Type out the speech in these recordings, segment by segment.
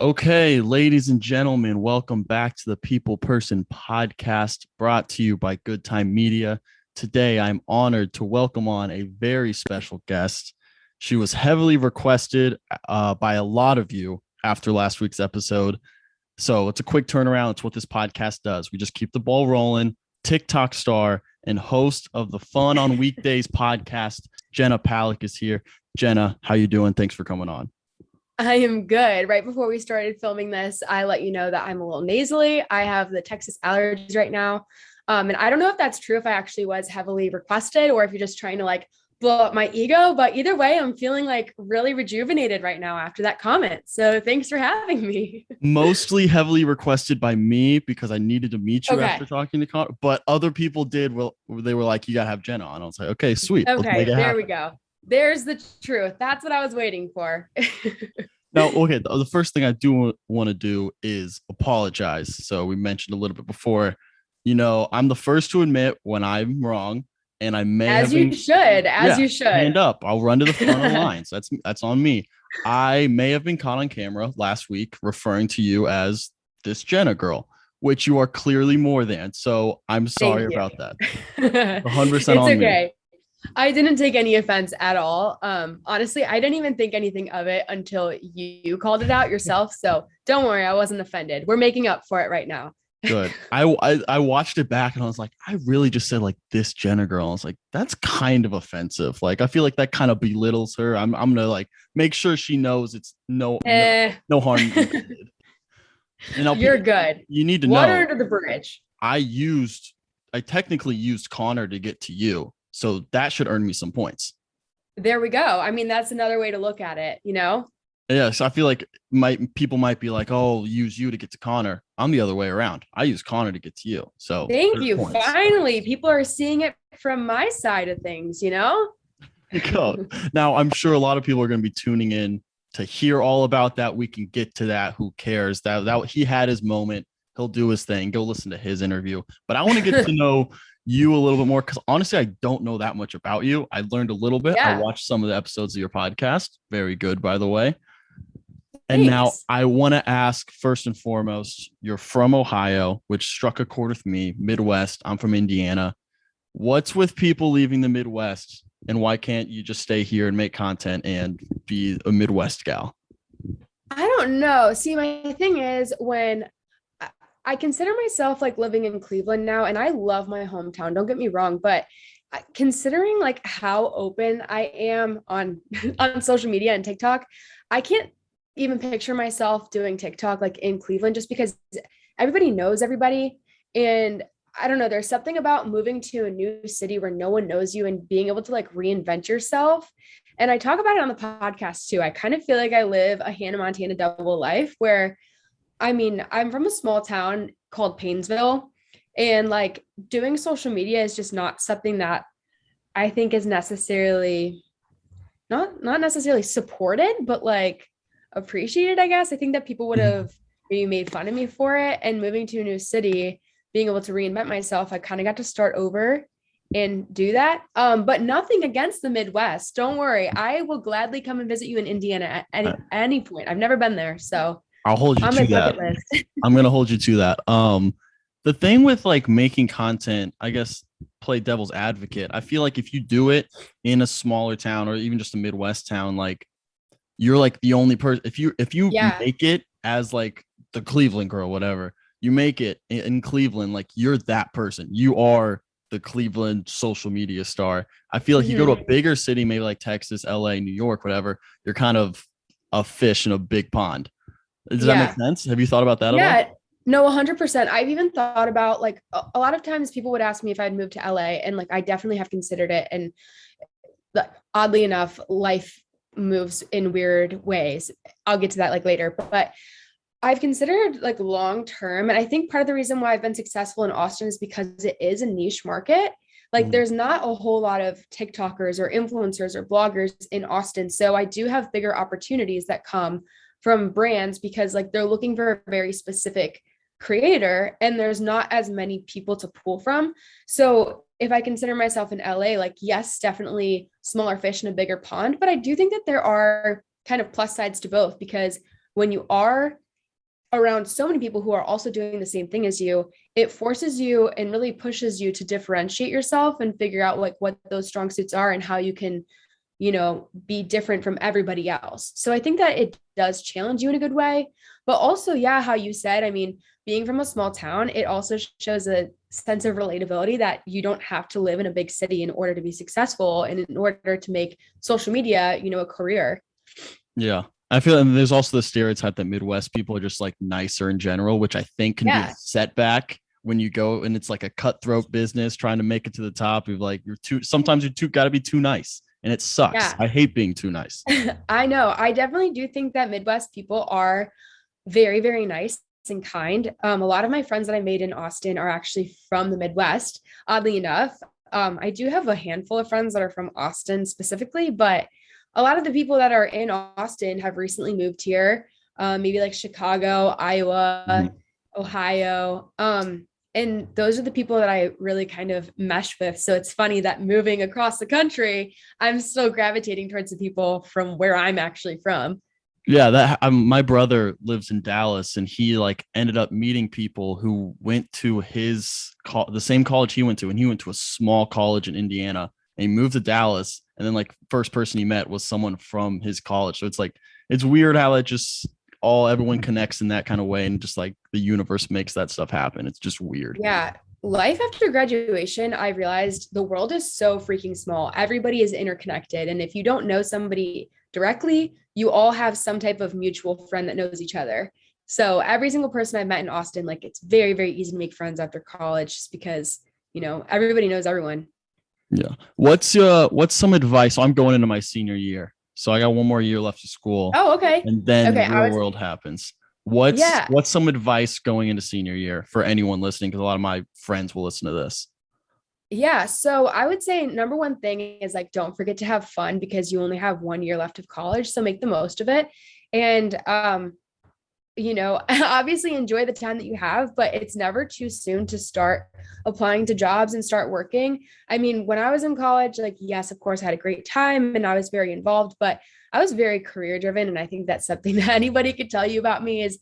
Okay, ladies and gentlemen, welcome back to the People Person podcast brought to you by Good Time Media. Today, I'm honored to welcome on a very special guest. She was heavily requested by a lot of you after last week's episode. So it's a quick turnaround. It's what this podcast does. We just keep the ball rolling. TikTok star and host of the Fun on Weekdays podcast, Jenna Palek is here. Jenna, how you doing? Thanks for coming on. I am good. Right before we started filming this, I let you know that I'm a little nasally. I have the Texas allergies right now. And I don't know if that's true, if I actually was heavily requested or if you're just trying to like blow up my ego. But either way, I'm feeling like really rejuvenated right now after that comment. So thanks for having me. Mostly heavily requested by me because I needed to meet you Okay. after talking to Connor, but other people did. Well, they were like, you got to have Jenna on. I was like, okay, sweet. Let's make Okay. it There happen. we go. There's the truth. That's what I was waiting for. Now, okay, the first thing I do want to do is apologize. So we mentioned a little bit before, I'm the first to admit when I'm wrong, and I may As have you been, should, as yeah, you should. hand up. I'll run to the front of the lines. That's on me. I may have been caught on camera last week referring to you as this Jenna girl, which you are clearly more than. So I'm sorry Thank you. about that. 100% It's on me. okay. I didn't take any offense at all. Honestly, I didn't even think anything of it until you called it out yourself. So don't worry, I wasn't offended. We're making up for it right now. Good. I watched it back and I was like, I really just said like this Jenna girl. I was like, that's kind of offensive. Like, I feel like that kind of belittles her. I'm gonna like make sure she knows it's no harm intended. And You're good. You need to Water know under the bridge. I technically used Connor to get to you. So that should earn me some points. There we go. I mean, that's another way to look at it, you know? Yeah, so I feel like people might be like, "Oh, use you to get to Connor." I'm the other way around. I use Connor to get to you. So Thank you. points. Finally, people are seeing it from my side of things, you know? Now, I'm sure a lot of people are going to be tuning in to hear all about that. We can get to that. Who cares? That he had his moment. He'll do his thing. Go listen to his interview. But I want to get to know you a little bit more because honestly, I don't know that much about you. I learned a little bit. Yeah. I watched some of the episodes of your podcast. Very good, by the way. Thanks. And now I want to ask first and foremost, you're from Ohio, which struck a chord with me, Midwest. I'm from Indiana. What's with people leaving the Midwest and why can't you just stay here and make content and be a Midwest gal? I don't know. See, my thing is when I consider myself like living in Cleveland now, and I love my hometown, don't get me wrong, but considering like how open I am on on social media and TikTok, I can't even picture myself doing TikTok like in Cleveland just because everybody knows everybody. And I don't know, there's something about moving to a new city where no one knows you and being able to like reinvent yourself. And I talk about it on the podcast too. I kind of feel like I live a Hannah Montana double life where, I mean, I'm from a small town called Painesville, and like doing social media is just not something that I think is necessarily not necessarily supported, but like appreciated, I guess. I think that people would have maybe made fun of me for it. And moving to a new city, being able to reinvent myself, I kind of got to start over and do that. But nothing against the Midwest. Don't worry. I will gladly come and visit you in Indiana at any point. I've never been there. So I'll hold you to that. I'm going to hold you to that. The thing with like making content, I guess, play devil's advocate. I feel like if you do it in a smaller town or even just a Midwest town, like you're like the only person. If you make it as like the Cleveland girl, whatever, you make it in Cleveland, like you're that person. You are the Cleveland social media star. I feel like you go to a bigger city, maybe like Texas, LA, New York, whatever, you're kind of a fish in a big pond. Does that make sense? Have you thought about that at all? No, 100%. I've even thought about like a lot of times people would ask me if I'd moved to LA, and like I definitely have considered it. And oddly enough, life moves in weird ways. I'll get to that like later, but I've considered like long term. And I think part of the reason why I've been successful in Austin is because it is a niche market. Like there's not a whole lot of TikTokers or influencers or bloggers in Austin. So I do have bigger opportunities that come from brands because like they're looking for a very specific creator and there's not as many people to pull from. So if I consider myself in LA, like, yes, definitely smaller fish in a bigger pond, but I do think that there are kind of plus sides to both, because when you are around so many people who are also doing the same thing as you, it forces you and really pushes you to differentiate yourself and figure out like what those strong suits are and how you can, be different from everybody else. So I think that it does challenge you in a good way. But also, yeah, how you said, I mean, being from a small town, it also shows a sense of relatability that you don't have to live in a big city in order to be successful and in order to make social media, a career. Yeah. I feel, and there's also the stereotype that Midwest people are just like nicer in general, which I think can be a Yeah. setback when you go and it's like a cutthroat business trying to make it to the top. You're like, sometimes you're too, got to be too nice. And it sucks. Yeah. I hate being too nice. I know. I definitely do think that Midwest people are very, very nice and kind. A lot of my friends that I made in Austin are actually from the Midwest, oddly enough. I do have a handful of friends that are from Austin specifically, but a lot of the people that are in Austin have recently moved here, maybe like Chicago, Iowa, Mhm. Ohio. And those are the people that I really kind of mesh with. So it's funny that moving across the country, I'm still gravitating towards the people from where I'm actually from. Yeah, that my brother lives in Dallas, and he like ended up meeting people who went to the same college he went to, and he went to a small college in Indiana, and he moved to Dallas, and then like first person he met was someone from his college. So it's like it's weird how it just all everyone connects in that kind of way, and just like the universe makes that stuff happen. It's just weird. Yeah. Life after graduation, I realized the world is so freaking small. Everybody is interconnected. And if you don't know somebody directly, you all have some type of mutual friend that knows each other. So every single person I've met in Austin, like it's very, very easy to make friends after college just because, everybody knows everyone. Yeah. What's some advice? So I'm going into my senior year. So I got one more year left of school, Oh, okay. and then the Okay. real world happens. What's Yeah. what's some advice going into senior year for anyone listening? Because a lot of my friends will listen to this. Yeah. So I would say number one thing is like, don't forget to have fun because you only have 1 year left of college. So make the most of it. And, obviously enjoy the time that you have, but it's never too soon to start applying to jobs and start working. I mean, when I was in college, like, yes, of course, I had a great time and I was very involved, but I was very career driven. And I think that's something that anybody could tell you about me is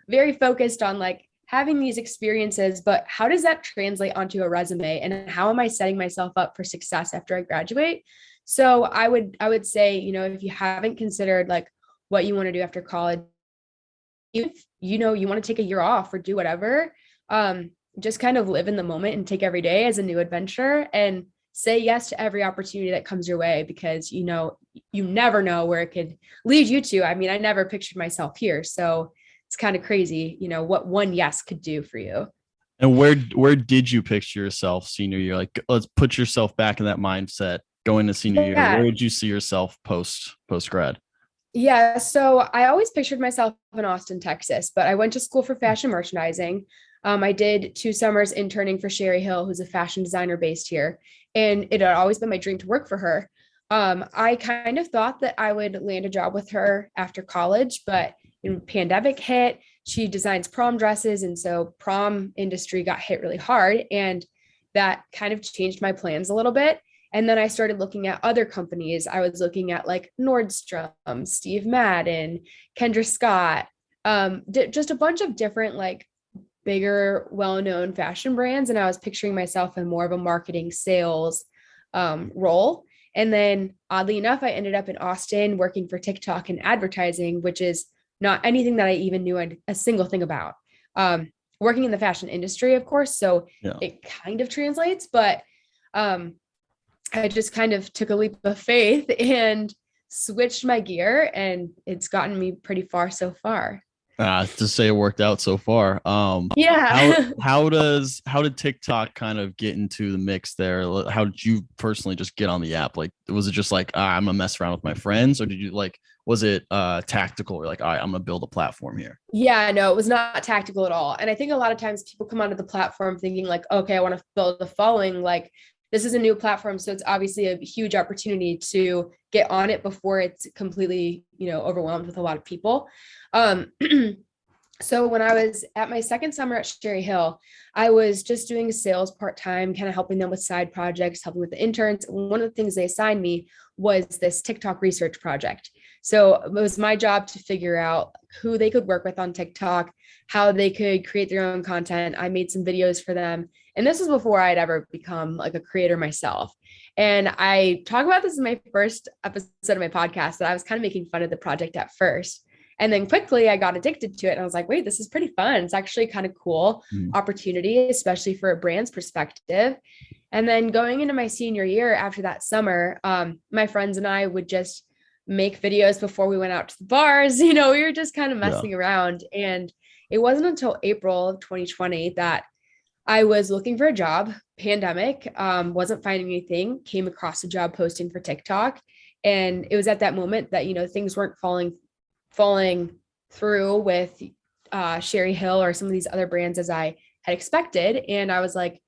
very focused on like having these experiences, but how does that translate onto a resume and how am I setting myself up for success after I graduate? So I would say, if you haven't considered like what you want to do after college, if you want to take a year off or do whatever, just kind of live in the moment and take every day as a new adventure and say yes to every opportunity that comes your way because you never know where it could lead you to. I mean, I never pictured myself here, so it's kind of crazy, what one yes could do for you. And where did you picture yourself senior year? Like, let's put yourself back in that mindset going to senior year. Where Yeah. would you see yourself post grad? Yeah, so I always pictured myself in Austin, Texas, but I went to school for fashion merchandising. I did 2 summers interning for Sherry Hill, who's a fashion designer based here, and it had always been my dream to work for her. I kind of thought that I would land a job with her after college, but pandemic hit. She designs prom dresses, and so prom industry got hit really hard, and that kind of changed my plans a little bit. And then I started looking at other companies. I was looking at like Nordstrom, Steve Madden, Kendra Scott, just a bunch of different like bigger, well-known fashion brands. And I was picturing myself in more of a marketing sales role. And then oddly enough, I ended up in Austin working for TikTok and advertising, which is not anything that I even knew a single thing about. Working in the fashion industry, of course, so Yeah. it kind of translates, but I just kind of took a leap of faith and switched my gear, and it's gotten me pretty far so far. To say it worked out so far. How Yeah. how did TikTok kind of get into the mix there? How did you personally just get on the app? Like, was it just like I'm gonna mess around with my friends, or did you like was it tactical or like all right, I'm gonna build a platform here? Yeah, no, it was not tactical at all. And I think a lot of times people come onto the platform thinking like, okay, I want to build a following. Like this is a new platform, so it's obviously a huge opportunity to get on it before it's completely, overwhelmed with a lot of people. Um, so when I was at my second summer at Sherry Hill, I was just doing sales part-time, kind of helping them with side projects, helping with the interns. One of the things they assigned me was this TikTok research project. So it was my job to figure out who they could work with on TikTok, how they could create their own content. I made some videos for them. And this was before I'd ever become like a creator myself. And I talk about this in my first episode of my podcast, that I was kind of making fun of the project at first. And then quickly I got addicted to it. And I was like, wait, this is pretty fun. It's actually kind of cool opportunity, especially for a brand's perspective. And then going into my senior year after that summer, my friends and I would just make videos before we went out to the bars. We were just kind of messing around. And it wasn't until April of 2020 that I was looking for a job, pandemic, wasn't finding anything, came across a job posting for TikTok. And it was at that moment that, things weren't falling through with Sherry Hill or some of these other brands as I had expected. And I was like,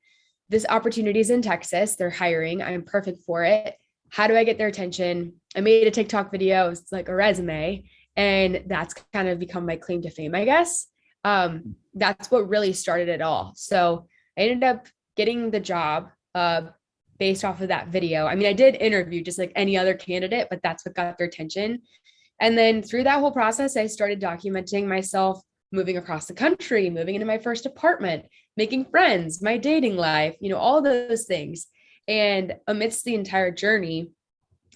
this opportunity is in Texas. They're hiring. I'm perfect for it. How do I get their attention? I made a TikTok video. It's like a resume. And that's kind of become my claim to fame, I guess. That's what really started it all. So I ended up getting the job based off of that video. I mean, I did interview just like any other candidate, but that's what got their attention. And then through that whole process, I started documenting myself moving across the country, moving into my first apartment, making friends, my dating life, all those things. And amidst the entire journey,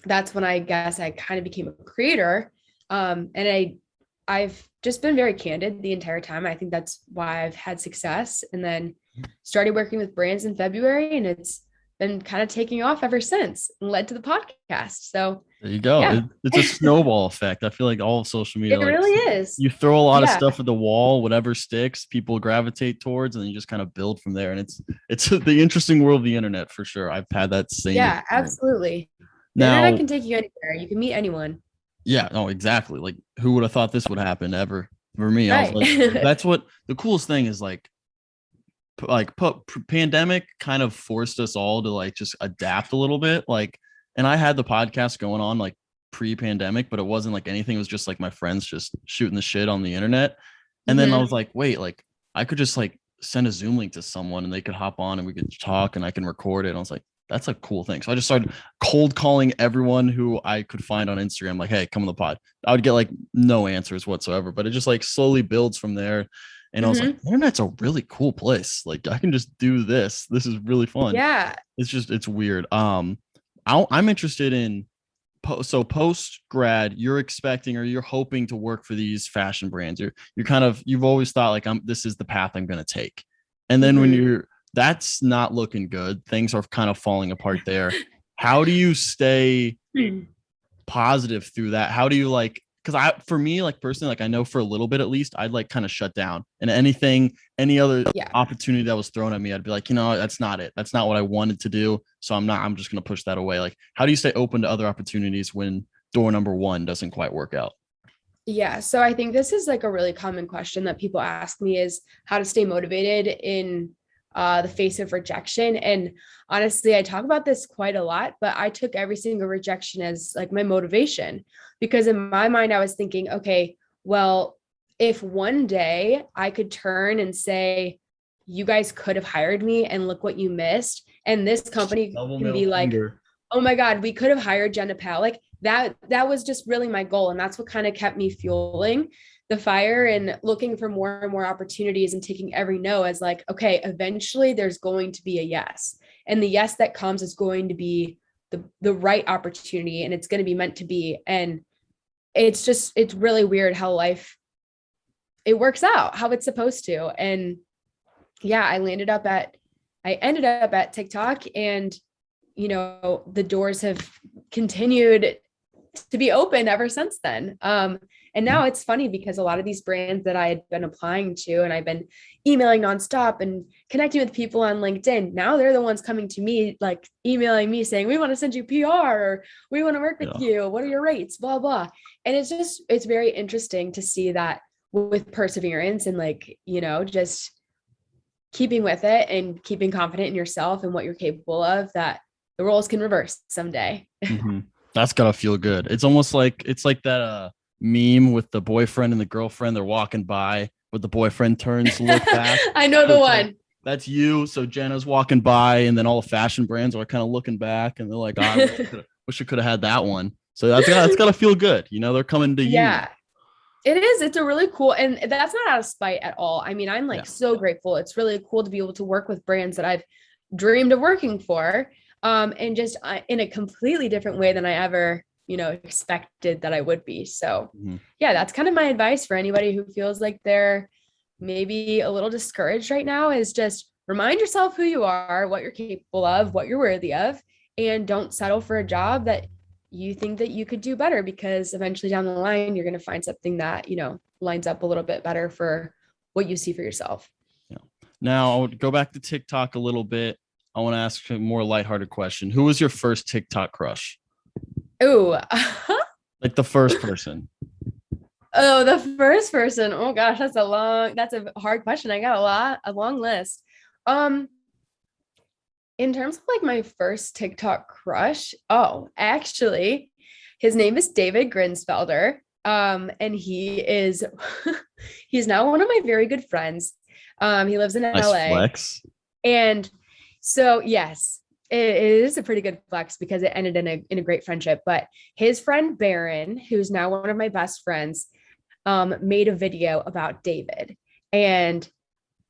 that's when I guess I kind of became a creator. And I've just been very candid the entire time. I think that's why I've had success. And then started working with brands in February, and it's been kind of taking off ever since, and led to the podcast. So there you go. Yeah. It's a snowball effect. I feel like all of social media, it really is. You throw a lot of stuff at the wall, whatever sticks, people gravitate towards, and then you just kind of build from there. And it's the interesting world of the internet for sure. I've had that same. Yeah, absolutely. The internet can take you anywhere. You can meet anyone. Yeah, no, exactly. Like, who would have thought this would happen ever? For me, right. I was like, that's what the coolest thing is. Pandemic kind of forced us all to like just adapt a little bit. Like, and I had the podcast going on like pre-pandemic, but it wasn't like anything. It was just like my friends just shooting the shit on the internet. And then I was like, wait, like I could just like send a Zoom link to someone and they could hop on and we could talk and I can record it. And I was like, that's a cool thing. So I just started cold calling everyone who I could find on Instagram. Like, hey, come on the pod. I would get like no answers whatsoever, but it just like slowly builds from there. And I was like, internet's a really cool place. Like I can just do this. This is really fun. Yeah. It's weird. I'm interested in post grad, you're expecting or you're hoping to work for these fashion brands. You've always thought like this is the path I'm going to take. And then when that's not looking good, things are kind of falling apart there. How do you stay positive through that? How do you like, because for me, like personally, like I know for a little bit at least, I'd like kind of shut down, and any other opportunity that was thrown at me, I'd be like, that's not it. That's not what I wanted to do. So I'm just going to push that away. Like, how do you stay open to other opportunities when door number one doesn't quite work out? Yeah. So I think this is like a really common question that people ask me, is how to stay motivated in the face of rejection. And honestly, I talk about this quite a lot, but I took every single rejection as like my motivation, because in my mind, I was thinking, okay, well, if one day I could turn and say, you guys could have hired me and look what you missed. And this company can be like, oh my God, we could have hired Jenna Palek. That was just really my goal. And that's what kind of kept me fueling the fire and looking for more and more opportunities and taking every no as like, okay, eventually there's going to be a yes. And the yes that comes is going to be the right opportunity, and it's going to be meant to be. And it's really weird how life, it works out how it's supposed to. And yeah, I ended up at TikTok, and, the doors have continued to be open ever since then. And now it's funny because a lot of these brands that I had been applying to, and I've been emailing nonstop and connecting with people on LinkedIn, now they're the ones coming to me, like emailing me saying, we want to send you PR, or we want to work with you. What are your rates? Blah, blah. And it's very interesting to see that with perseverance and like, just keeping with it and keeping confident in yourself and what you're capable of, that the roles can reverse someday. That's gotta feel good. It's almost like that meme with the boyfriend and the girlfriend. They're walking by, but the boyfriend turns to look back. I know the one. That's you. So Jenna's walking by, and then all the fashion brands are kind of looking back, and they're like, I wish I could have had that one. So that's gotta feel good. You know, they're coming to you. Yeah, it is. It's a really cool, and that's not out of spite at all. I mean, I'm like Yeah. so grateful. It's really cool to be able to work with brands that I've dreamed of working for, and just in a completely different way than I ever, expected that I would be. So, Mhm. yeah, that's kind of my advice for anybody who feels like they're maybe a little discouraged right now is just remind yourself who you are, what you're capable of, what you're worthy of, and don't settle for a job that you think that you could do better because eventually down the line you're going to find something that lines up a little bit better for what you see for yourself. Yeah. Now I would go back to TikTok a little bit. I want to ask a more lighthearted question. Who was your first TikTok crush? Oh, Like the first person. oh, the first person. Oh gosh, that's a hard question. I got a long list. um in terms of like my first TikTok crush, oh, actually, his name is David Grinsfelder. And he is he's now one of my very good friends. He lives in Nice LA. flex. And so yes, it is a pretty good flex because it ended in a great friendship. But his friend Baron, who's now one of my best friends, made a video about David. And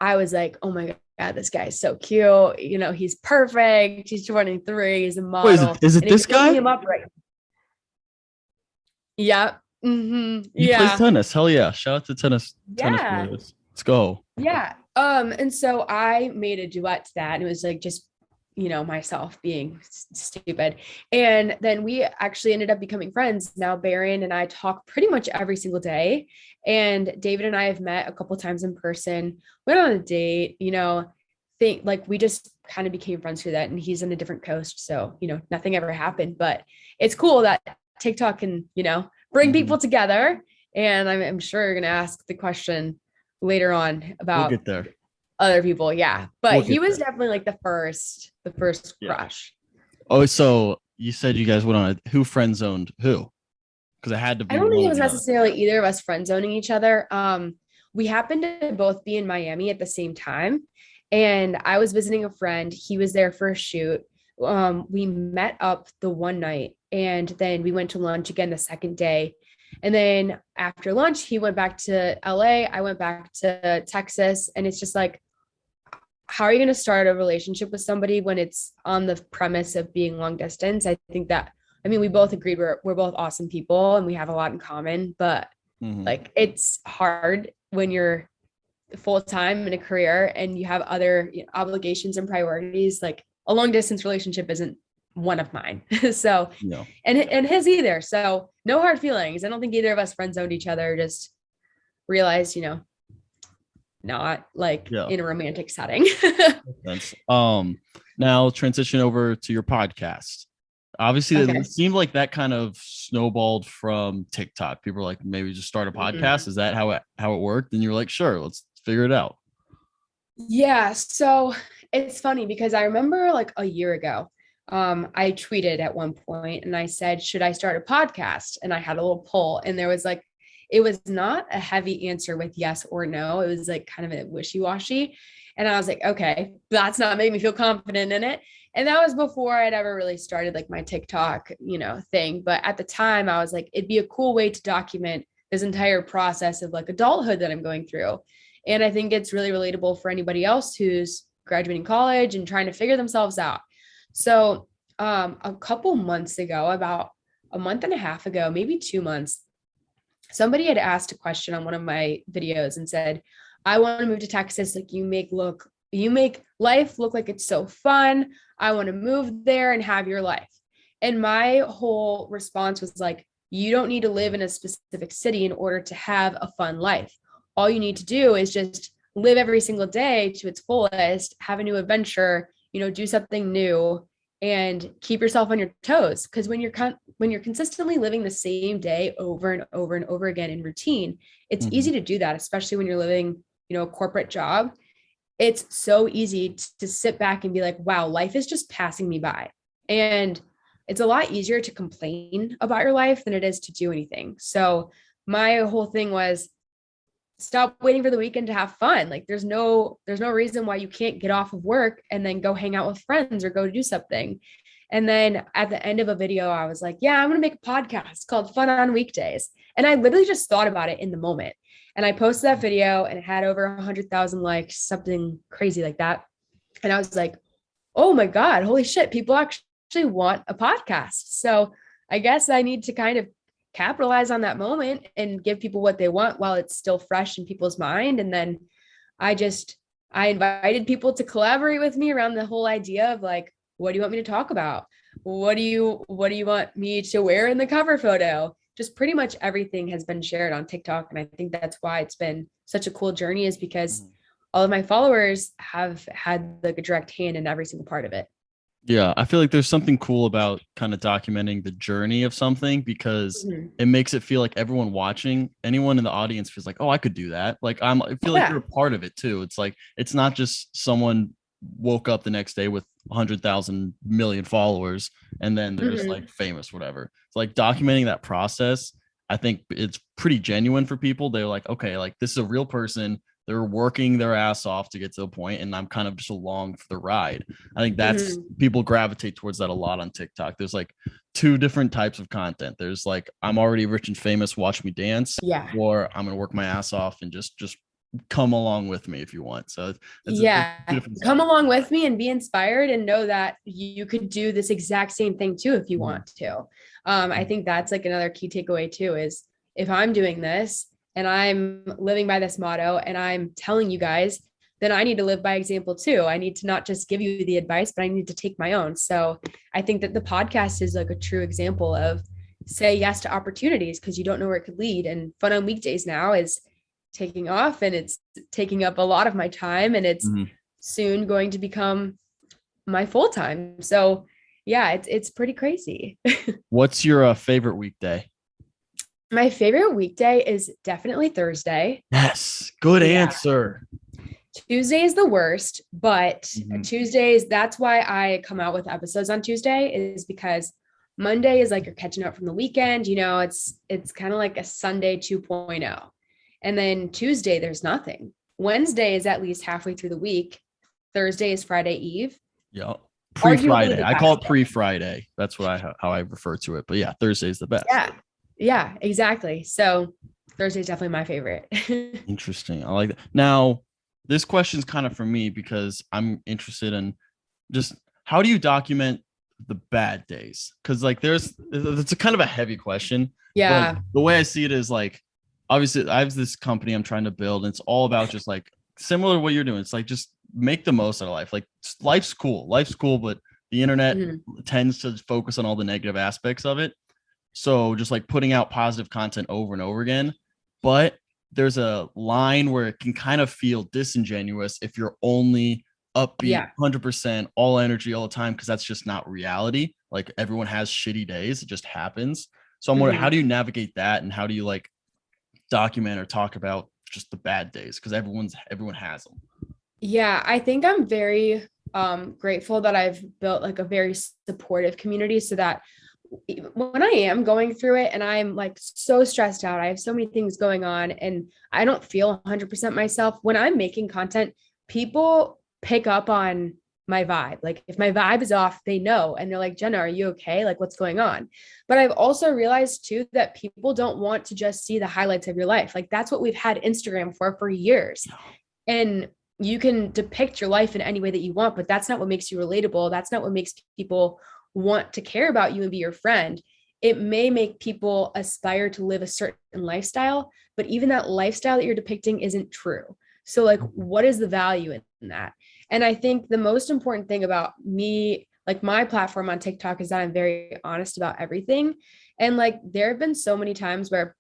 I was like, oh my God, this guy is so cute. He's perfect. He's 23. He's a Wait, model. is it And he's this looking guy? him up right. Yeah. He plays Yeah. tennis. Hell yeah. Shout out to tennis Yeah. players. Let's go. Yeah. And so I made a duet to that. And it was like just, myself being stupid. And then we actually ended up becoming friends. Now, Baron and I talk pretty much every single day. And David and I have met a couple times in person, went on a date, think like we just kind of became friends through that. And he's on a different coast. So, nothing ever happened. But it's cool that TikTok can, bring Mhm. people together. And I'm sure you're going to ask the question later on We'll about get there. other people. Yeah. We'll But he get was there. definitely like the first Yeah. crush. Oh, so you said you guys went on who friend zoned who? Because it had to I be don't think one it or was the other. necessarily either of us friend zoning each other. We happened to both be in Miami at the same time. And I was visiting a friend. He was there for a shoot. We met up the one night and then we went to lunch again the second day. And then after lunch, he went back to LA. I went back to Texas. And it's just like, how are you going to start a relationship with somebody when it's on the premise of being long distance? I think that, I mean, we both agreed we're both awesome people and we have a lot in common, but Mhm. like it's hard when you're full time in a career and you have other obligations and priorities. Like a long distance relationship isn't one of mine. So, No. and his either. So no hard feelings. I don't think either of us friend zoned each other. Just realized, not like Yeah. in a romantic setting. Sense. Now transition over to your podcast. Obviously, it Okay. seemed like that kind of snowballed from TikTok. People were like, maybe just start a Mhm. podcast. Is that how it worked? And you were like, sure, let's figure it out. Yeah, so it's funny because I remember like a year ago, I tweeted at one point and I said, should I start a podcast? And I had a little poll, and there was like, it was not a heavy answer with yes or no. It was like kind of a wishy-washy. And I was like, okay, that's not making me feel confident in it. And that was before I'd ever really started like my TikTok, thing. But at the time, I was like, it'd be a cool way to document this entire process of like adulthood that I'm going through. And I think it's really relatable for anybody else who's graduating college and trying to figure themselves out. So, a couple months ago, about a month and a half ago, maybe 2 months, somebody had asked a question on one of my videos and said, I want to move to Texas. Like you make life look like it's so fun. I want to move there and have your life. And my whole response was like, you don't need to live in a specific city in order to have a fun life. All you need to do is just live every single day to its fullest, have a new adventure, do something new and keep yourself on your toes. Because when you're consistently living the same day over and over and over again in routine, it's Mhm. easy to do that, especially when you're living, a corporate job. It's so easy to sit back and be like, wow, life is just passing me by. And it's a lot easier to complain about your life than it is to do anything. So my whole thing was stop waiting for the weekend to have fun. Like there's no reason why you can't get off of work and then go hang out with friends or go do something. And then at the end of a video, I was like, yeah, I'm going to make a podcast called Fun on Weekdays. And I literally just thought about it in the moment. And I posted that video and it had over 100,000 likes, something crazy like that. And I was like, oh my God, holy shit, people actually want a podcast. So I guess I need to kind of capitalize on that moment and give people what they want while it's still fresh in people's mind. And then I invited people to collaborate with me around the whole idea of like, what do you want me to talk about? What do you want me to wear in the cover photo? Just pretty much everything has been shared on TikTok. And I think that's why it's been such a cool journey, is because all of my followers have had like a direct hand in every single part of it. Yeah, I feel like there's something cool about kind of documenting the journey of something, because it makes it feel like everyone watching, anyone in the audience feels like, oh, I could do that. Like I feel like you're a part of it too. It's like, it's not just someone woke up the next day with 100,000 million followers and then they're just like famous, whatever. It's like documenting that process. I think it's pretty genuine for people. They're like, okay, like this is a real person. They're working their ass off to get to the point, and I'm kind of just along for the ride. I think that's people gravitate towards that a lot on TikTok. There's like two different types of content. There's like, I'm already rich and famous, watch me dance, or I'm gonna work my ass off and just come along with me if you want. So come along with me and be inspired and know that you could do this exact same thing too if you want to. I think that's like another key takeaway too, is if I'm doing this and I'm living by this motto and I'm telling you guys, then I need to live by example too. I need to not just give you the advice, but I need to take my own. So I think that the podcast is like a true example of say yes to opportunities, because you don't know where it could lead. And Fun on Weekdays now is taking off, and it's taking up a lot of my time, and it's soon going to become my full time. So yeah, it's pretty crazy. What's your favorite weekday? My favorite weekday is definitely Thursday. Yes, good answer. Tuesday is the worst, but Tuesdays, that's why I come out with episodes on Tuesday, is because Monday is like you're catching up from the weekend. You know, it's kind of like a Sunday 2.0. And then Tuesday, there's nothing. Wednesday is at least halfway through the week. Thursday is Friday Eve. Yeah. Pre-Friday. I call it pre-Friday. That's what how I refer to it. But yeah, Thursday is the best. Yeah, exactly. So Thursday is definitely my favorite. Interesting. I like that. Now, this question is kind of for me because I'm interested in just how do you document the bad days? Because like it's a kind of a heavy question. Yeah. The way I see it is like, obviously I have this company I'm trying to build, and it's all about just like similar to what you're doing. It's like just make the most out of life. Like life's cool, but the internet tends to focus on all the negative aspects of it. So just like putting out positive content over and over again. But there's a line where it can kind of feel disingenuous if you're only upbeat, 100% all energy all the time, because that's just not reality. Like everyone has shitty days. It just happens. So I'm wondering, how do you navigate that, and how do you like document or talk about just the bad days, because everyone has them? Yeah, I think I'm very grateful that I've built like a very supportive community, so that when I am going through it and I'm like so stressed out, I have so many things going on and I don't feel 100% myself, when I'm making content, people pick up on my vibe. Like if my vibe is off, they know, and they're like, Jenna, are you okay? Like what's going on? But I've also realized too that people don't want to just see the highlights of your life. Like that's what we've had Instagram for years. And you can depict your life in any way that you want, but that's not what makes you relatable. That's not what makes people want to care about you and be your friend. It may make people aspire to live a certain lifestyle, but even that lifestyle that you're depicting isn't true. So like, what is the value in that? And I think the most important thing about me, like my platform on TikTok, is that I'm very honest about everything. And like, there have been so many times where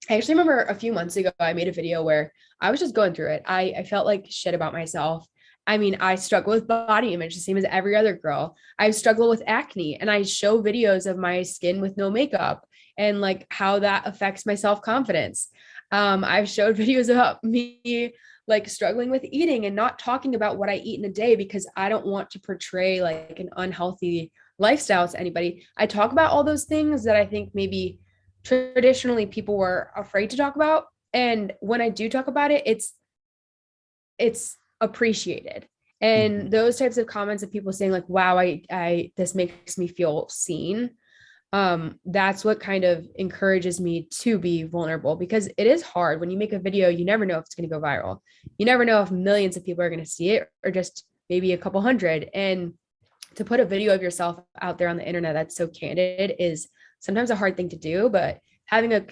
I actually remember a few months ago, I made a video where I was just going through it. I felt like shit about myself. I mean, I struggle with body image the same as every other girl. I struggle with acne, and I show videos of my skin with no makeup and like how that affects my self-confidence. I've showed videos about me like struggling with eating and not talking about what I eat in a day because I don't want to portray like an unhealthy lifestyle to anybody. I talk about all those things that I think maybe traditionally people were afraid to talk about. And when I do talk about it, it's appreciated. And those types of comments of people saying like, wow, I this makes me feel seen. That's what kind of encourages me to be vulnerable, because it is hard when you make a video. You never know if it's going to go viral. You never know if millions of people are going to see it or just maybe a couple hundred. And to put a video of yourself out there on the internet that's so candid is sometimes a hard thing to do, but having a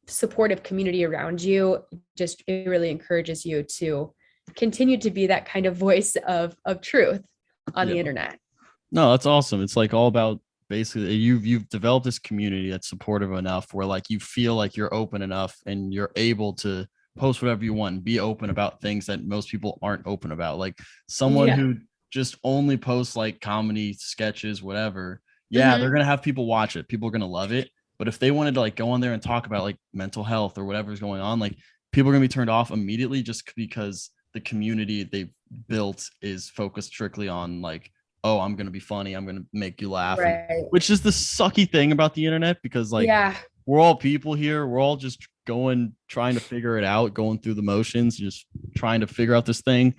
supportive community around you, just it really encourages you to continue to be that kind of voice of truth on the internet. No, that's awesome. It's like all about basically you've developed this community that's supportive enough where like you feel like you're open enough and you're able to post whatever you want and be open about things that most people aren't open about. Like someone who just only posts like comedy sketches, whatever. Yeah, they're gonna have people watch it. People are gonna love it. But if they wanted to like go on there and talk about like mental health or whatever's going on, like people are gonna be turned off immediately just because the community they've built is focused strictly on like, oh, I'm gonna be funny, I'm gonna make you laugh, which is the sucky thing about the internet, because like we're all people here, we're all just trying to figure it out, going through the motions, just trying to figure out this thing,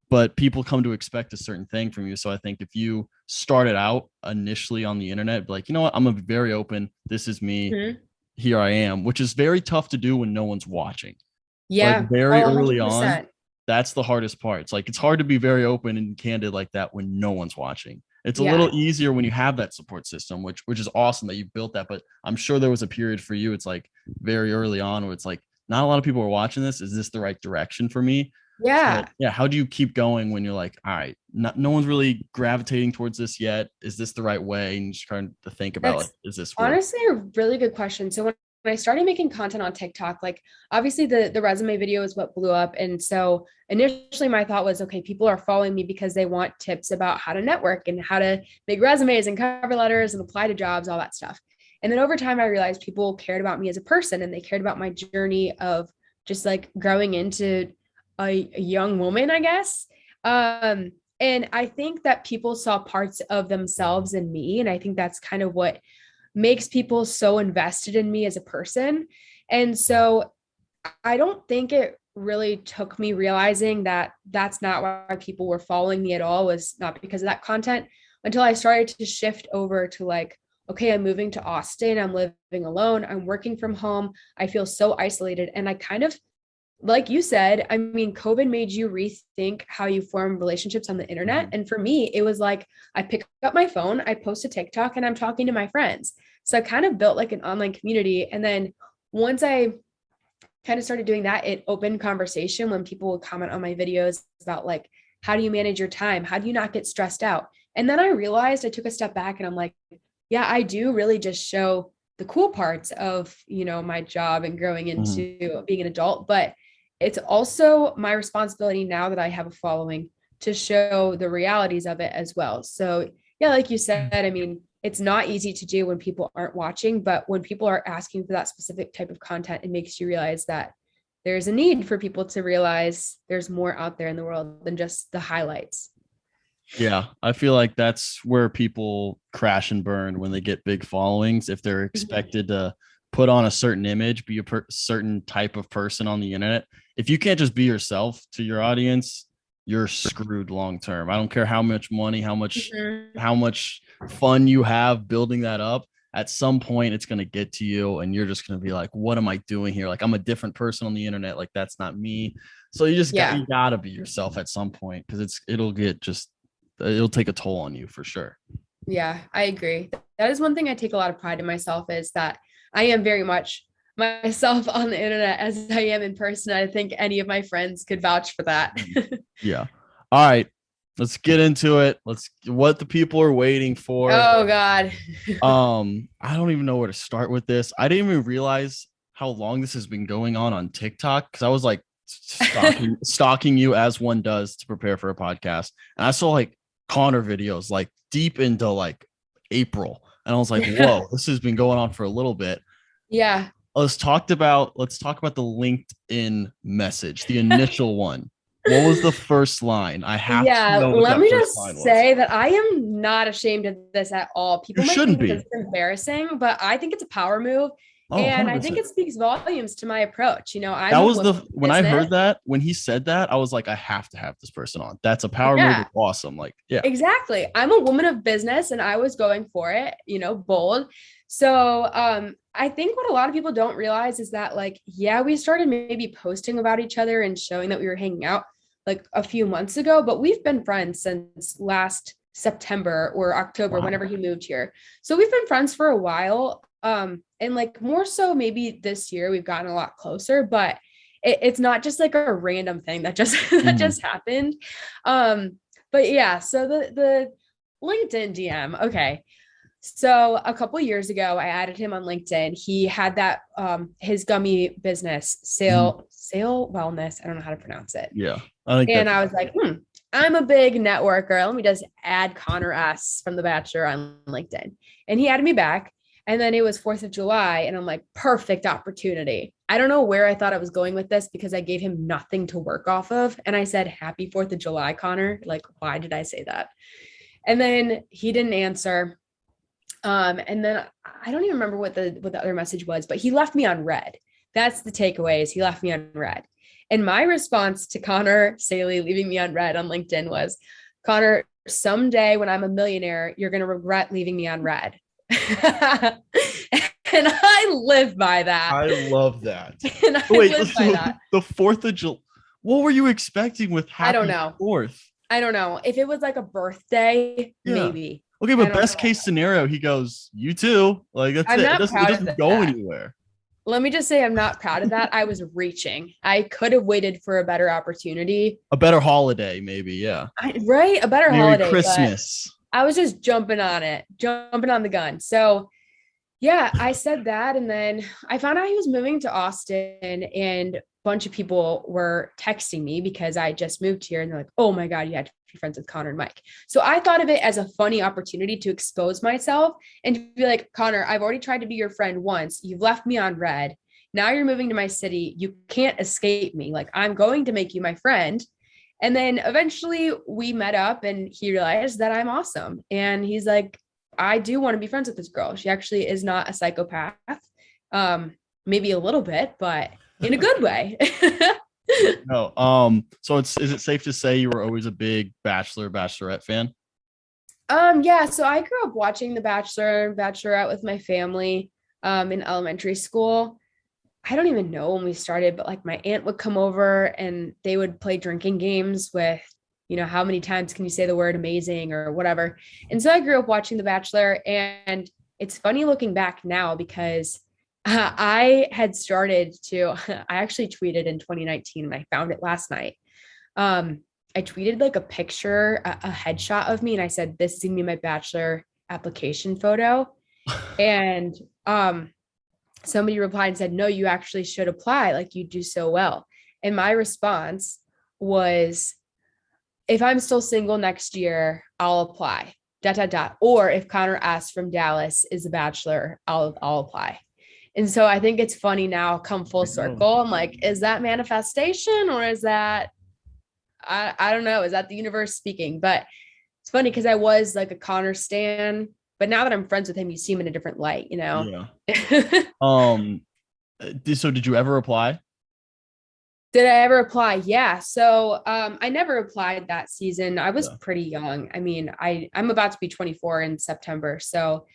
but people come to expect a certain thing from you. So I think if you started out initially on the internet, like, you know what, I'm gonna be very open, this is me, here I am, which is very tough to do when no one's watching. Like very early on, that's the hardest part. It's like it's hard to be very open and candid like that when no one's watching. It's a little easier when you have that support system, which is awesome that you built that. But I'm sure there was a period for you, it's like very early on where it's like not a lot of people are watching this. Is this the right direction for me? So, how do you keep going when you're like, all right, no one's really gravitating towards this yet? Is this the right way? And you just kind of think about like, is this honestly a really good question. So when I started making content on TikTok, like obviously the resume video is what blew up. And so initially my thought was, okay, people are following me because they want tips about how to network and how to make resumes and cover letters and apply to jobs, all that stuff. And then over time, I realized people cared about me as a person and they cared about my journey of just like growing into a young woman, I guess. And I think that people saw parts of themselves in me. And I think that's kind of what makes people so invested in me as a person. And so I don't think it really took me realizing that that's not why people were following me at all, was not because of that content, until I started to shift over to like, okay, I'm moving to Austin, I'm living alone, I'm working from home, I feel so isolated. And I kind of, like you said, I mean, COVID made you rethink how you form relationships on the internet. And for me, it was like, I pick up my phone, I post a TikTok and I'm talking to my friends. So I kind of built like an online community. And then once I kind of started doing that, it opened conversation when people would comment on my videos about like, how do you manage your time? How do you not get stressed out? And then I realized, I took a step back and I'm like, yeah, I do really just show the cool parts of, you know, my job and growing into being an adult, but it's also my responsibility now that I have a following to show the realities of it as well. So yeah, like you said, I mean, it's not easy to do when people aren't watching, but when people are asking for that specific type of content, it makes you realize that there's a need for people to realize there's more out there in the world than just the highlights. Yeah, I feel like that's where people crash and burn when they get big followings. If they're expected to put on a certain image, be a certain type of person on the internet, if you can't just be yourself to your audience, you're screwed long term. I don't care how much money, how much fun you have building that up. At some point, it's going to get to you and you're just going to be like, what am I doing here? Like, I'm a different person on the internet. Like, that's not me. So you just you gotta be yourself at some point, because it'll take a toll on you for sure. Yeah, I agree. That is one thing I take a lot of pride in myself, is that I am very much myself on the internet as I am in person. I think any of my friends could vouch for that. Yeah. All right. Let's get into it. What the people are waiting for. Oh God. I don't even know where to start with this. I didn't even realize how long this has been going on TikTok, because I was like stalking you as one does to prepare for a podcast. And I saw like Connor videos like deep into like April. And I was like, whoa, this has been going on for a little bit. Yeah. Let's talk about the LinkedIn message, the initial one. What was the first line? I have to know. Let me just say that I am not ashamed of this at all. People might think it's embarrassing, but I think it's a power move. Oh, And I think 100%. it speaks volumes to my approach. You know, That I'm a was woman the of when I business. heard that, when he said that, I was like, I have to have this person on. That's a power move. Yeah, It's awesome. Like, yeah. exactly. I'm a woman of business and I was going for it, you know, bold. So I think what a lot of people don't realize is that like, yeah, we started maybe posting about each other and showing that we were hanging out like a few months ago, but we've been friends since last September or October, Wow. whenever he moved here. So we've been friends for a while. And like more so maybe this year we've gotten a lot closer, but it's not just like a random thing that just that Mhm. just happened. But yeah, so the LinkedIn DM. Okay. So a couple years ago, I added him on LinkedIn. He had that his gummy business, Mhm. Sale Wellness. I don't know how to pronounce it. Yeah. I think And that's I was like, I'm a big networker. Let me just add Connor S from The Bachelor on LinkedIn. And he added me back. And then it was 4th of July. And I'm like, perfect opportunity. I don't know where I thought I was going with this because I gave him nothing to work off of. And I said, Happy 4th of July, Connor. Like, why did I say that? And then he didn't answer. And then I don't even remember what the other message was, but he left me on red. That's the takeaway is he left me on red. And my response to Connor Saeli leaving me on red on LinkedIn was, Connor, someday when I'm a millionaire, you're going to regret leaving me on red. And I live by that. I love that. And I Wait, live by so that. the 4th of July. What were you expecting with I don't Happy know. 4th? I don't know. If it was like a birthday, Yeah. maybe. Okay, I but don't best know. case scenario, he goes, "You too." Like that's I'm it. not It proud of doesn't go that. anywhere. Let me just say I'm not proud of that. I was reaching. I could have waited for a better opportunity. A better holiday, maybe. Yeah. Right? A better Merry holiday, but Christmas. I was just jumping on it, jumping on the gun. So yeah, I said that. And then I found out he was moving to Austin, and a bunch of people were texting me because I just moved here. And they're like, oh my God, you had to be friends with Connor and Mike. So I thought of it as a funny opportunity to expose myself and to be like, Connor, I've already tried to be your friend once. You've left me on red. Now you're moving to my city. You can't escape me. Like, I'm going to make you my friend. And then eventually we met up and he realized that I'm awesome. And he's like, I do want to be friends with this girl. She actually is not a psychopath. Um, Maybe a little bit, but in a good way. No. So is it safe to say you were always a big Bachelorette fan? Yeah, so I grew up watching The Bachelor and Bachelorette with my family in elementary school. I don't even know when we started, but like my aunt would come over and they would play drinking games with, you know, how many times can you say the word amazing or whatever. And so I grew up watching The Bachelor, and it's funny looking back now because I had started to, I actually tweeted in 2019 and I found it last night. Um, I tweeted like a picture, a headshot of me, and I said, this is gonna be my Bachelor application photo. And somebody replied and said, no, you actually should apply. Like you do so well. And my response was, if I'm still single next year, I'll apply. Dot dot dot. Or if Connor asks from Dallas is a bachelor, I'll apply. And so I think it's funny now, come full circle. I'm like, is that manifestation or is that I don't know, is that the universe speaking? But it's funny because I was like a Connor stan, but now that I'm friends with him, you see him in a different light, you know? Yeah. Um. So did you ever apply? Did I ever apply? Yeah. So I never applied that season. I was Yeah. pretty young. I mean, I'm about to be 24 in September. So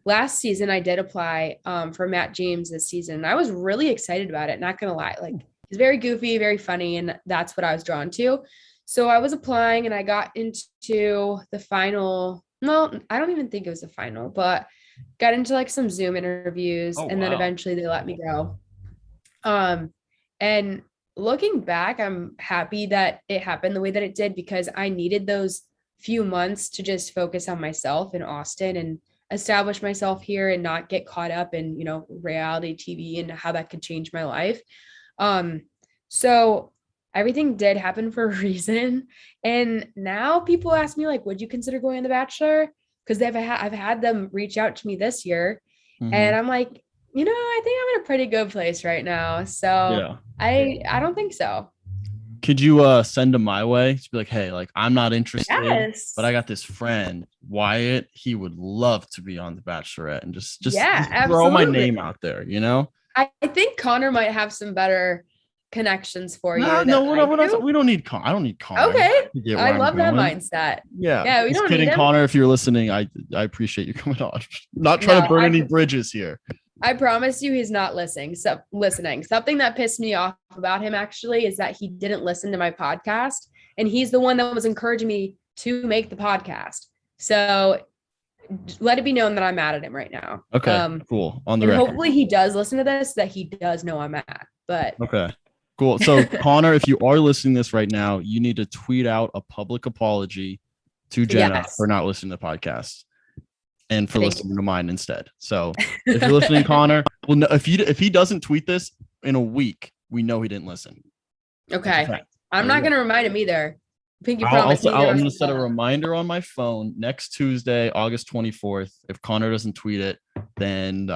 last season I did apply for Matt James this season. And I was really excited about it. Not gonna lie. Like he's very goofy, very funny, and that's what I was drawn to. So I was applying and I got into the final. No, I don't even think it was the final, but got into like some Zoom interviews Oh and then wow. eventually they let me go. And looking back, I'm happy that it happened the way that it did because I needed those few months to just focus on myself in Austin and establish myself here and not get caught up in, you know, reality TV and how that could change my life. Um, so everything did happen for a reason. And now people ask me like, would you consider going on The Bachelor? Because I've had them reach out to me this year. Mm-hmm. And I'm like, you know, I think I'm in a pretty good place right now. So Yeah. I don't think so. Could you send him my way? To be like, hey, like I'm not interested, Yes. but I got this friend, Wyatt. He would love to be on The Bachelorette, and just Yeah, throw my absolutely. name out there, you know? I think Connor might have some better connections for No, you no, than we're I not, we're not, do. we don't need Connor. I don't need Connor Okay. to get I where I'm love that going. mindset. Yeah, Yeah, we just don't need kidding, him. Connor. If you're listening, I appreciate you coming on. Not trying to No, burn any bridges here. I promise you he's not listening. So listening. Something that pissed me off about him actually is that he didn't listen to my podcast. And he's the one that was encouraging me to make the podcast. So let it be known that I'm mad at him right now. Okay, cool. On the and record. hopefully he does listen to this, that he does know I'm mad. But Okay, cool. So Connor, if you are listening to this right now, you need to tweet out a public apology to Jenna for not listening to the podcast and for listening to mine instead. So if you're listening, Connor, well, no, if he doesn't tweet this in a week, we know he didn't listen. Okay. I'm not going to remind him either. Pinky promise. I'm going to set a reminder on my phone next Tuesday, August 24th. If Connor doesn't tweet it, then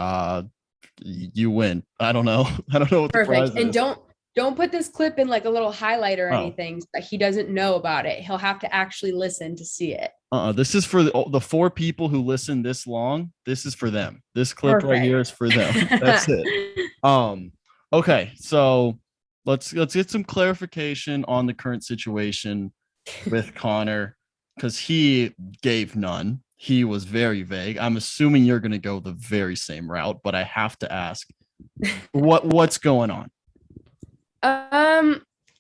you win. I don't know. I don't know what the prize is. And don't put this clip in like a little highlight or anything so that he doesn't know about it. He'll have to actually listen to see it. This is for the 4 people who listen this long. This is for them. This clip right here is for them. That's it. Okay, so let's get some clarification on the current situation with Connor, because he gave none. He was very vague. I'm assuming you're going to go the very same route, but I have to ask, what's going on?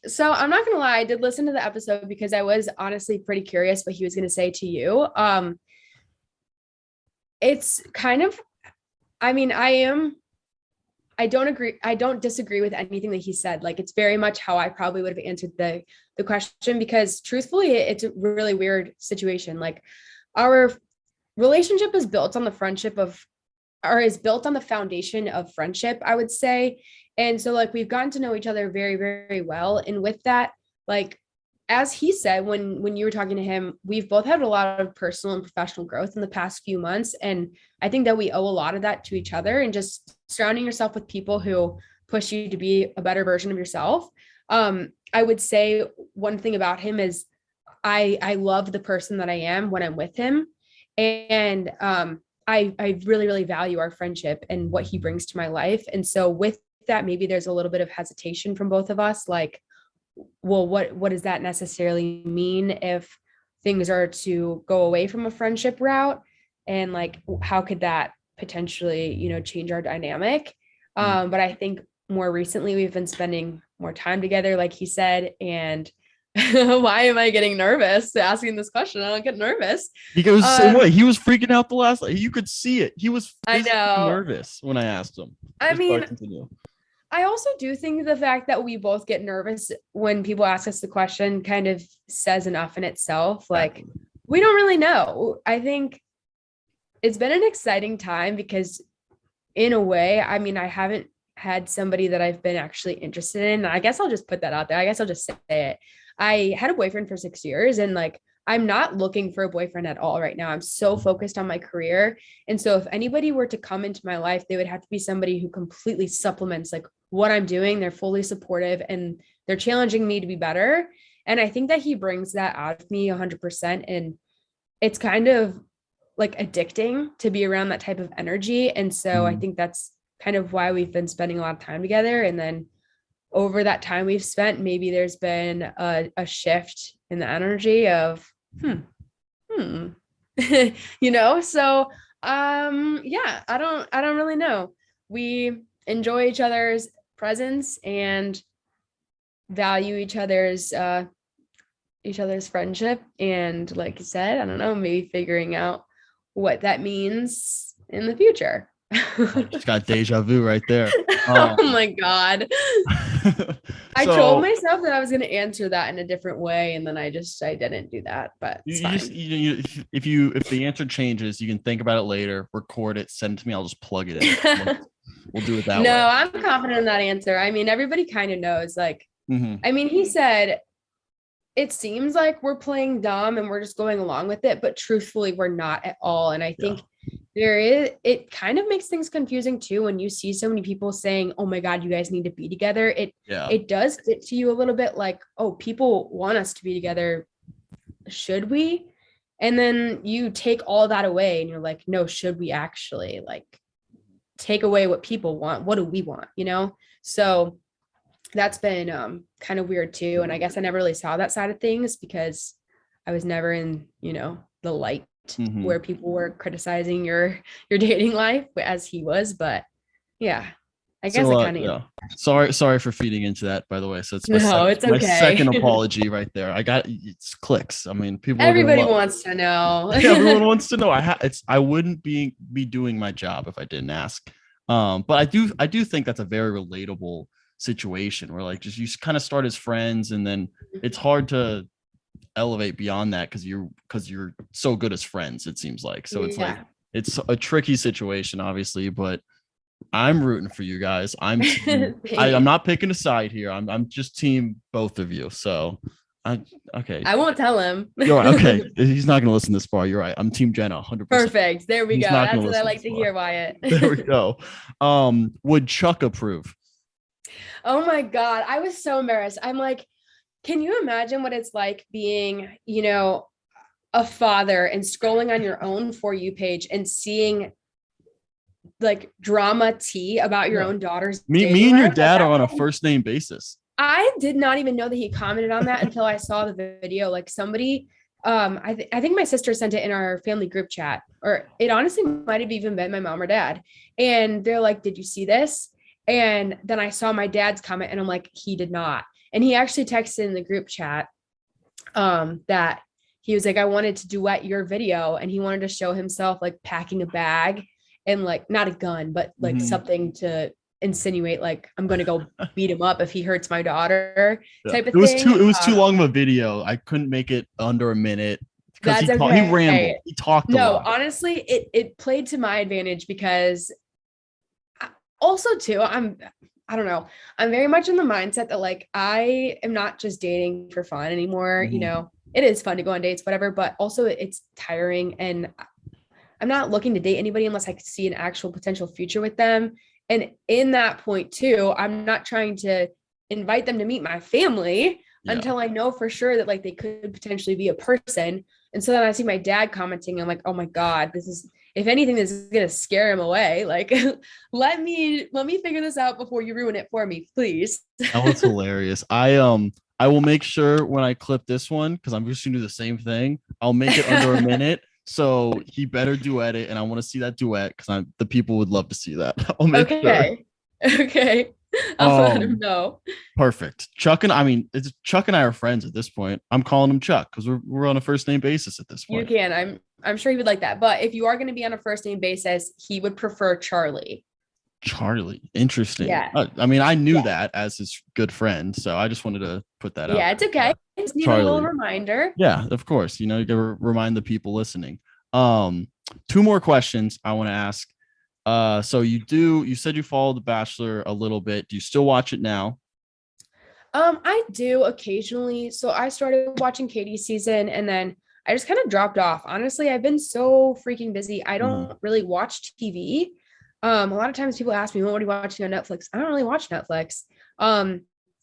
So I'm not gonna lie, I did listen to the episode because I was honestly pretty curious what he was gonna say to you. It's kind of, I mean, I don't disagree with anything that he said. Like, it's very much how I probably would have answered the question, because truthfully, it's a really weird situation. Like, our relationship is built on the foundation of friendship, I would say. And so like we've gotten to know each other very, very well. And with that, like, as he said, when you were talking to him, we've both had a lot of personal and professional growth in the past few months. And I think that we owe a lot of that to each other, and just surrounding yourself with people who push you to be a better version of yourself. I would say one thing about him is I love the person that I am when I'm with him. And I really, really value our friendship and what he brings to my life. And so with that, maybe there's a little bit of hesitation from both of us, like, well, what does that necessarily mean if things are to go away from a friendship route, and like how could that potentially, change our dynamic? But I think more recently we've been spending more time together, like he said. And why am I getting nervous asking this question? I don't get nervous. He goes the same way. He was freaking out the last. You could see it. He was nervous when I asked him. I also do think the fact that we both get nervous when people ask us the question kind of says enough in itself. Like, we don't really know. I think it's been an exciting time because, in a way, I mean, I haven't had somebody that I've been actually interested in. I guess I'll just put that out there. I guess I'll just say it. I had a boyfriend for 6 years, and like, I'm not looking for a boyfriend at all right now. I'm so focused on my career. And so if anybody were to come into my life, they would have to be somebody who completely supplements like what I'm doing. They're fully supportive and they're challenging me to be better. And I think that he brings that out of me 100%. And it's kind of like addicting to be around that type of energy. And so I think that's kind of why we've been spending a lot of time together. And then over that time we've spent, maybe there's been a shift in the energy of, so, yeah, I don't really know. We enjoy each other's presence and value each other's friendship. And like you said, I don't know, maybe figuring out what that means in the future. Just got deja vu right there. Oh my God. I told myself that I was going to answer that in a different way, and then I didn't do that, but it's fine. If the answer changes, you can think about it later, record it, send it to me. I'll just plug it in. We'll do it that way. No, I'm confident in that answer. I mean, everybody kind of knows, like, I mean, he said, it seems like we're playing dumb and we're just going along with it, but truthfully, we're not at all. And I think It kind of makes things confusing too when you see so many people saying, "Oh my God, you guys need to be together." It does get to you a little bit like, "Oh, people want us to be together. Should we?" And then you take all that away and you're like, "No, should we actually like take away what people want? What do we want?" So that's been kind of weird too. And I guess I never really saw that side of things because I was never in, the light where people were criticizing your dating life as he was. But yeah, I guess I kind of sorry for feeding into that, by the way. So it's it's okay. My second apology right there. I got it's clicks. I mean, everybody wants to know. Everyone wants to know. I wouldn't be doing my job if I didn't ask. But I do think that's a very relatable situation where like just you kind of start as friends and then it's hard to elevate beyond that because you're so good as friends, it seems like. So it's like it's a tricky situation, obviously, but I'm rooting for you guys. I'm not picking a side here. I'm just team both of you. So okay. I won't tell him. You're right. Okay. He's not gonna listen this far. You're right. I'm team Jenna 100%. Perfect. There we go. That's what I like to hear, Wyatt. There we go. Would Chuck approve? Oh my God. I was so embarrassed. I'm like, can you imagine what it's like being, a father and scrolling on your own For You page and seeing like drama tea about your own daughter's me and your dad are on a first name basis. I did not even know that he commented on that until I saw the video. Like somebody, I think my sister sent it in our family group chat, or it honestly might have even been my mom or dad. And they're like, "Did you see this?" And then I saw my dad's comment and I'm like, he did not. And he actually texted in the group chat that he was like, "I wanted to duet your video." And he wanted to show himself like packing a bag and like not a gun, but like something to insinuate like I'm going to go beat him up if he hurts my daughter type of thing. It was too long of a video. I couldn't make it under a minute because he rambled. He talked a lot. Honestly, it played to my advantage because also too, I don't know. I'm very much in the mindset that like I am not just dating for fun anymore. It is fun to go on dates, whatever, but also it's tiring and I'm not looking to date anybody unless I see an actual potential future with them. And in that point too, I'm not trying to invite them to meet my family until I know for sure that like they could potentially be a person. And so then I see my dad commenting. I'm like, oh my God, if anything, this is going to scare him away. Like, let me figure this out before you ruin it for me, please. That was hilarious. I will make sure when I clip this one, because I'm just gonna do the same thing. I'll make it under a minute. So he better duet it, and I want to see that duet because the people would love to see that. I'll make sure. Okay. I'll let him know. Perfect. Chuck and I are friends at this point. I'm calling him Chuck because we're on a first name basis at this point. You can. I'm sure he would like that. But if you are going to be on a first name basis, he would prefer Charlie. Interesting. Yeah. I knew that as his good friend, so I just wanted to put that out. Yeah, it's okay. Just need a little reminder. Yeah, of course. You gotta remind the people listening. 2 more questions I want to ask. So you said you followed The Bachelor a little bit. Do you still watch it now? I do occasionally. So I started watching Katie's season and then I just kind of dropped off. Honestly, I've been so freaking busy. I don't really watch TV. A lot of times people ask me, what are you watching on Netflix? I don't really watch Netflix.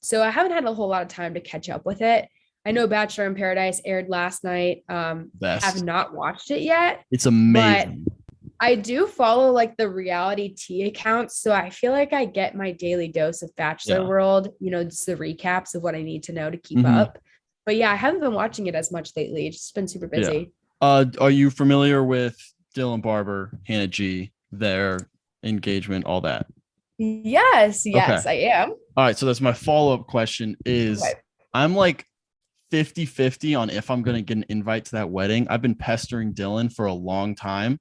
So I haven't had a whole lot of time to catch up with it. I know Bachelor in Paradise aired last night. Have not watched it yet. It's amazing. But I do follow like the reality tea accounts. So I feel like I get my daily dose of Bachelor World, just the recaps of what I need to know to keep up. But yeah, I haven't been watching it as much lately. It's just been super busy. Yeah. Are you familiar with Dylan Barber, Hannah G, their engagement, all that? Yes, okay. I am. All right. So that's my follow-up question is I'm like 50-50 on if I'm going to get an invite to that wedding. I've been pestering Dylan for a long time.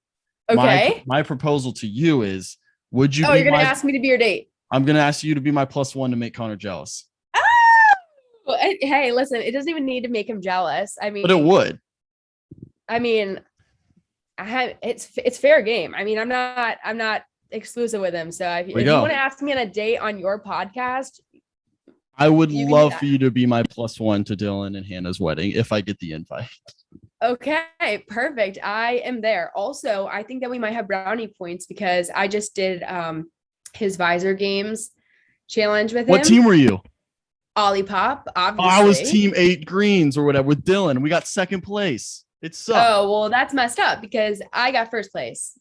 Okay. My proposal to you is, would you? Oh, you're going to ask me to be your date. I'm going to ask you to be my +1 to make Connor jealous. Oh, hey, listen, it doesn't even need to make him jealous. I mean, but it would. I mean, it's fair game. I mean, I'm not exclusive with him. So if you want to ask me on a date on your podcast, I would love for you to be my +1 to Dylan and Hannah's wedding if I get the invite. Okay, perfect. I am there. Also, I think that we might have brownie points because I just did his visor games challenge with What him. team were you? Olipop, Oh, I was obviously. team 8 greens or whatever with Dylan. We got second place. It sucked. Oh, well, that's messed up because I got first place.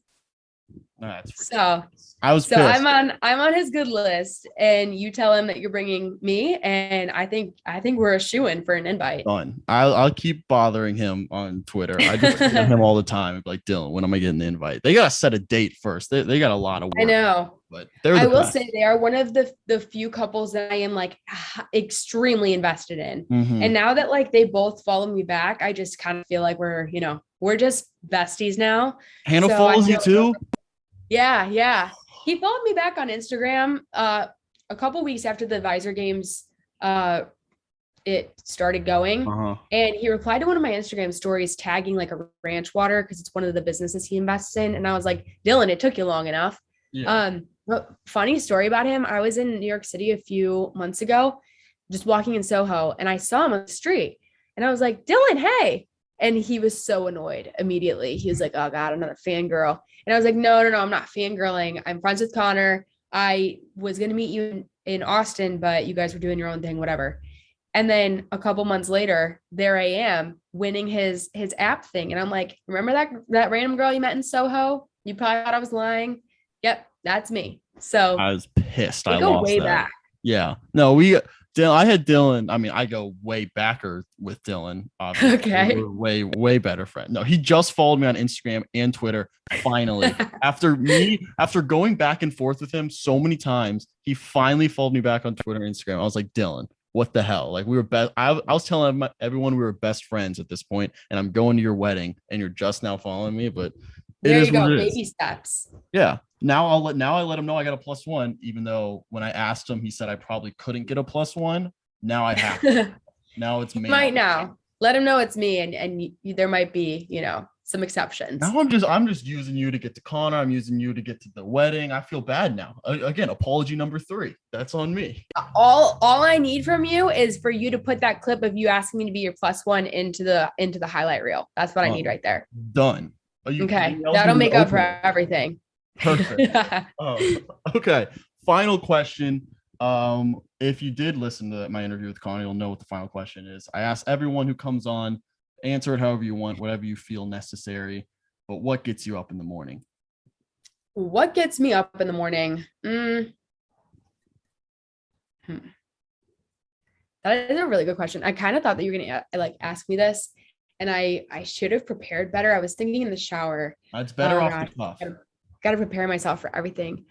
No, that's So ridiculous. I was so pissed. I'm on his good list, and you tell him that you're bringing me, and I think we're a shoo-in for an invite. Done. I'll keep bothering him on Twitter. I just tweet him all the time. Like, Dylan, when am I getting the invite? They gotta set a date first. They got a lot of work. I know. But they're I the will best. say they are one of the few couples that I am like extremely invested in. Mm-hmm. And now that like they both follow me back, I just kind of feel like we're just besties now. Hannah So follows you too? yeah. He followed me back on Instagram a couple weeks after the Visor games it started going. Uh-huh. And he replied to one of my Instagram stories tagging like a ranch water because it's one of the businesses he invests in. And I was like, Dylan, it took you long enough. Yeah. But funny story about him. I was in New York City a few months ago, just walking in Soho, and I saw him on the street. And I was like, Dylan, hey. And he was so annoyed immediately. He was like, oh God, another fangirl. And I was like, no, I'm not fangirling. I'm friends with Connor. I was going to meet you in Austin, but you guys were doing your own thing, whatever. And then a couple months later, there I am winning his app thing. And I'm like, remember that random girl you met in Soho? You probably thought I was lying. Yep, that's me. So I was pissed. I go lost way that. back. Yeah. No, I had Dylan. I mean, I go way backer with Dylan. Obviously. Okay. We're way better friend. No, he just followed me on Instagram and Twitter. Finally, after going back and forth with him so many times, he finally followed me back on Twitter and Instagram. I was like, Dylan, what the hell? Like, we were best. I was telling everyone we were best friends at this point, and I'm going to your wedding, and you're just now following me. But there you go, baby steps. Yeah. Now I let him know I got a +1, even though when I asked him, he said I probably couldn't get a +1. Now I have to. Now it's me. Might now. Let him know it's me, and there might be, some exceptions. Now I'm just using you to get to Connor. I'm using you to get to the wedding. I feel bad now. Again, apology number 3. That's on me. All I need from you is for you to put that clip of you asking me to be your +1 into the highlight reel. That's what I need right there. Done. Okay. That'll make up for everything. Perfect. Okay. Final question. If you did listen to my interview with Connor, you'll know what the final question is. I ask everyone who comes on, answer it however you want, whatever you feel necessary. But what gets you up in the morning? What gets me up in the morning? That is a really good question. I kind of thought that you were gonna like ask me this, and I should have prepared better. I was thinking in the shower. It's better off the cuff. Got to prepare myself for everything.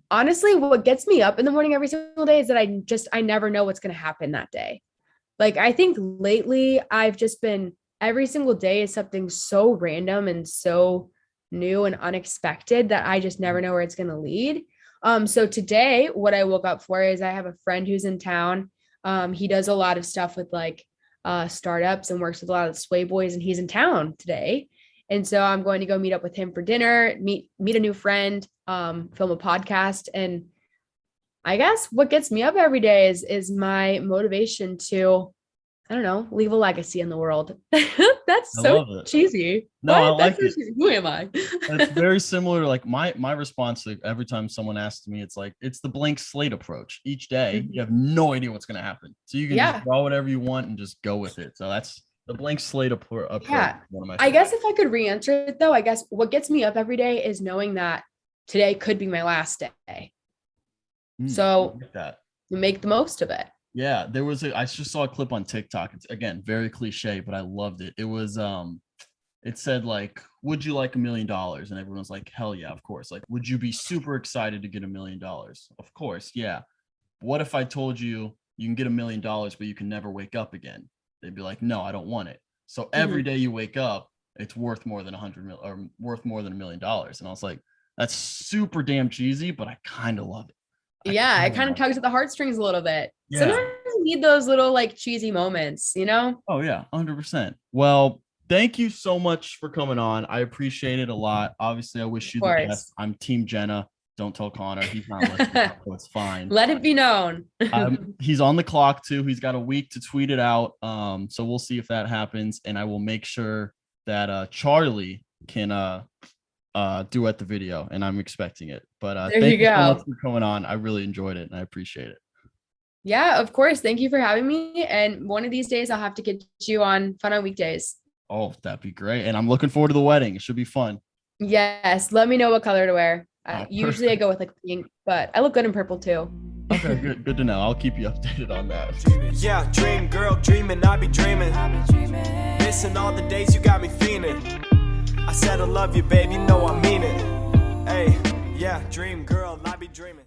Honestly, what gets me up in the morning every single day is that I never know what's going to happen that day. Like, I think lately I've just been, every single day is something so random and so new and unexpected that I just never know where it's going to lead. So today, what I woke up for is I have a friend who's in town. He does a lot of stuff with like startups and works with a lot of the Sway Boys, and he's in town today. And so I'm going to go meet up with him for dinner, meet a new friend, film a podcast. And I guess what gets me up every day is my motivation to, I don't know, leave a legacy in the world. That's so cheesy. No, I like it. Who am I? It's very similar to like my response to every time someone asks me, it's like, it's the blank slate approach. Each day, you have no idea what's going to happen. So you can just draw whatever you want and just go with it. So that's the blank slate approach. Yeah. I guess if I could re-answer it though, I guess what gets me up every day is knowing that today could be my last day. So make the most of it. Yeah, I just saw a clip on TikTok. It's again very cliche, but I loved it. It was it said like, would you like $1 million? And everyone's like, hell yeah, of course. Like, would you be super excited to get $1 million? Of course, yeah. What if I told you you can get $1 million, but you can never wake up again? They'd be like, no, I don't want it. So every day you wake up, it's worth more than $100 million or worth more than $1 million. And I was like, that's super damn cheesy, but I kind of love it. Yeah, it kind of tugs at the heartstrings a little bit. Yeah. Sometimes you need those little like cheesy moments, you know? Oh yeah, 100%. Well, thank you so much for coming on. I appreciate it a lot. Obviously, I wish you the best. I'm Team Jenna. Don't tell Connor. He's not listening, so it's fine. Let it be known. He's on the clock too. He's got a week to tweet it out. So we'll see if that happens. And I will make sure that Charlie can duet the video, and I'm expecting it. But There thank you you so much go. for coming on. I really enjoyed it and I appreciate it. Yeah, of course. Thank you for having me. And one of these days, I'll have to get you on Fun on Weekdays. Oh, that'd be great. And I'm looking forward to the wedding. It should be fun. Yes. Let me know what color to wear. Oh, Usually I perfect. go with like pink, but I look good in purple too. Okay, good to know. I'll keep you updated on that. Yeah, dream girl, dreaming, I be dreaming. Missing all the days you got me fiending. I said I love you, babe, you know I mean it. Hey, yeah, dream girl, I be dreaming.